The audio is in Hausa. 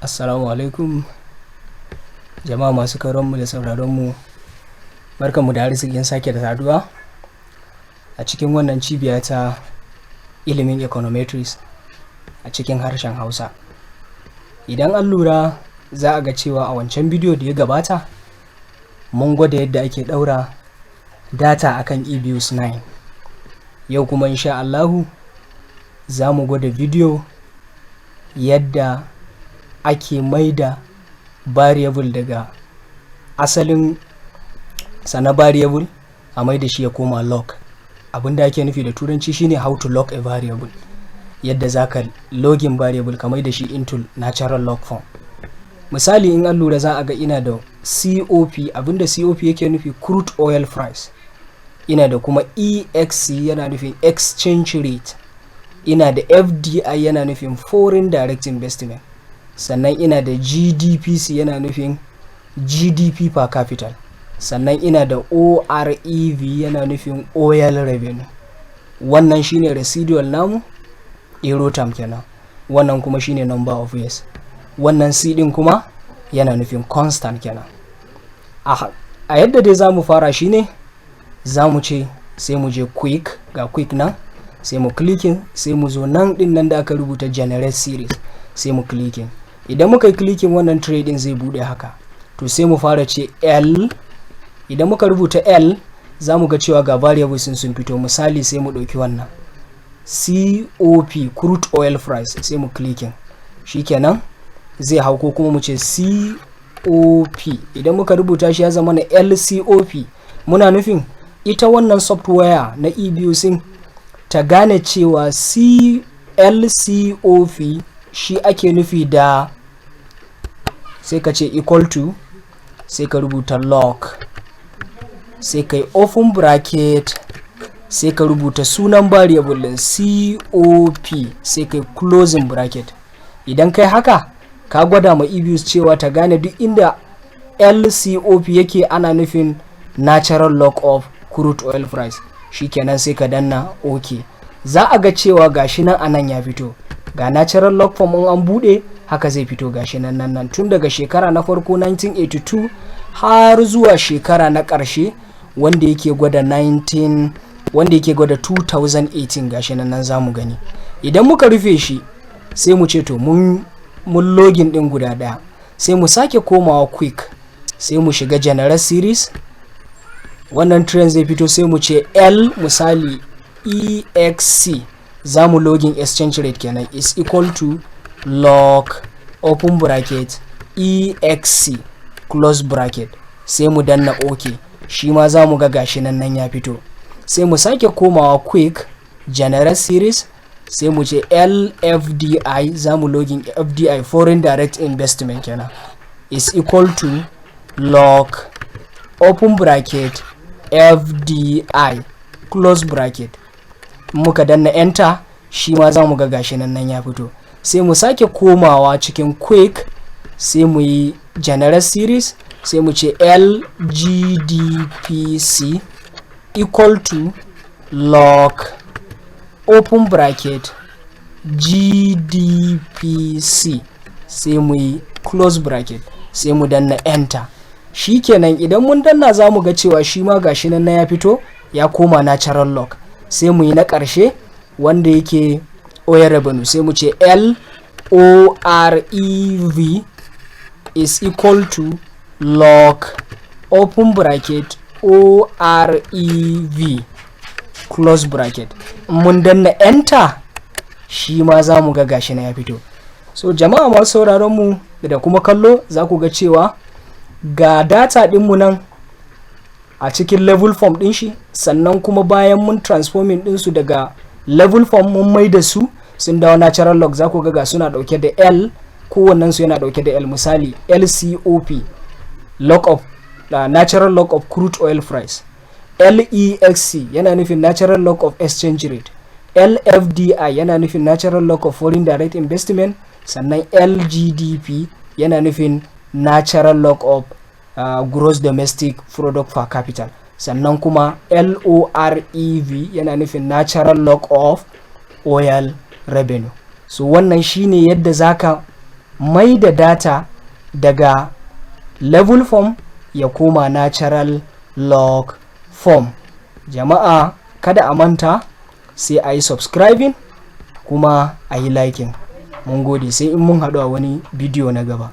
Assalamu alaikum jama'a masu karonmu da sauraronmu, barkanmu da arzikin sake da saduwa a cikin wannan cibiya ta ilimin econometrics a cikin harshen Hausa. Idan an lura za a ga cewa a wancan bidiyo da ya gabata mun gwada yadda ake ɗaura data akan EBUS 9. Yau kuma insha Allahu za mu gwada bidiyo yadda ake maida variable daga asalin sana variable a maida shi ya koma log. Abinda ake nufi da turanci shine how to log a variable, yadda zaka login variable ka maida shi into natural log form. Misali in an lura za a ga ina da COP, abinda COP yake nufi crude oil price, ina da kuma EXC yana nufin exchange rate, ina da FDI yana nufin foreign direct investment, sannan ina da GDPC yana nufin GDP per capital, sannan ina da OREV yana nufin oil revenue. Wannan shine residual namu, euro term kenan. Wannan kuma shine number of years. Wannan C din kuma yana nufin constant kenan. A yadda dai zamu fara shine zamu ce sai mu je quick, ga quick nan sai mu clicking, sai mu zo nan din nan da aka rubuta generate series sai mu clicking. Idan muka yi clicking wannan trading zai bude haka, to sai mu fara ce L. Idan muka rubuta L za mu ga cewa ga variables sun fito. Misali sai mu ɗauki wannan COP crude oil price sai mu clicking, shikenan zai hau, ko kuma mu ce COP. Idan muka rubuta shi ya zama na LCOP, muna nufin ita wannan software na EBUS ta gane cewa LCOP shi ake nufi da, sai ka ce equal to, sai ka rubuta log, sai ka yi open bracket, sai ka rubuta sunan variable din COP, sai ka yi closing bracket. Idan kai haka ka gwada ma EBUS cewa ta gane duk inda LCOP yake ana nufin natural log of crude oil price. Shikenan sai ka danna OK. Za a ga cewa gashi nan anan ya fito, ga natural log form in an bude haka zai fito gashi nan tun daga shekara na farko 1982 har zuwa shekara na ƙarshe wanda yake gwada 2018 gashi nan zamu gani. Idan muka rufe shi sai mu ce to mun login din guda daya, sai mu sake komawa quick, sai mu shiga generate series. Wannan trend zai fito sai mu ce L, misali EXC, za mu login exchange rate kenan, is equal to log open bracket EXC close bracket, sai mu danna OK. Shi ma za mu ga gashi nan ya fito. Sai mu sake komawa quick generate series, sai mu ce LFDI, za mu login FDI foreign direct investment kenan, is equal to log open bracket FDI close bracket. Muka danna enter, shi ma za mu ga gashi nan ya fito. Sai mu sake komawa cikin quick, sai mu yi generate series, sai mu ce LGDPC equal to log open bracket GDPC, sai mu yi close bracket, sai mu danna enter. Shikenan idan mun danna za mu ga cewa shi ma gashi nan ya fito, ya koma natural log. Sai mu yi na ƙarshe wanda yake oil revenue, sai mu ce LOREV is equal to log open bracket OREV close bracket. Mun danna enter, shi ma za mu ga gashi na ya fito. So jama'a masu sauraron mu da kuma kallo, za ku ga cewa ga data ɗinmu nan a cikin level form din shi, sannan kuma bayan mun transforming ɗinsu daga level form mun mai da su sun dawo natural log. za ku ga suna ɗauke da L, kowannen su yana ɗauke da L. Misali LCOP log of natural log of crude oil price, LEXC yana nufin natural log of exchange rate, LFDI yana nufin natural log of foreign direct investment, sannan LGDP yana nufin natural log of gross domestic product per capital, sannan kuma LOREV yana nufin natural log of oil revenue. So wannan shine yadda zaka mai da data daga level form ya koma natural log form. Jama'a kada a manta sai a yi subscribing kuma a yi liking. Mun gode, sai in mun haɗu a wani bidiyo na gaba.